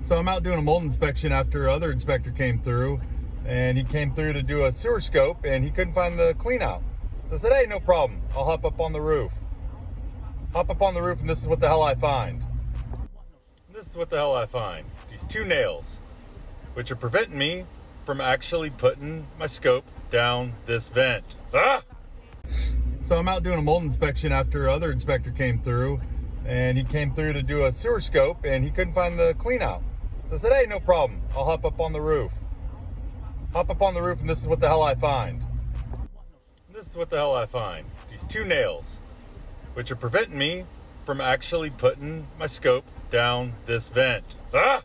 So I'm out doing a mold inspection after other inspector came through, and he came through to do a sewer scope and he couldn't find the clean out. So I said, hey, no problem. I'll hop up on the roof. Hop up on the roof, and this is what the hell I find. This is what the hell I find. These two nails, which are preventing me from actually putting my scope down this vent. Ah! So I'm out doing a mold inspection after other inspector came through, and he came through to do a sewer scope and he couldn't find the clean out. So I said, hey, no problem. I'll hop up on the roof. Hop up on the roof, and this is what the hell I find. This is what the hell I find. These two nails, which are preventing me from actually putting my scope down this vent. Ah!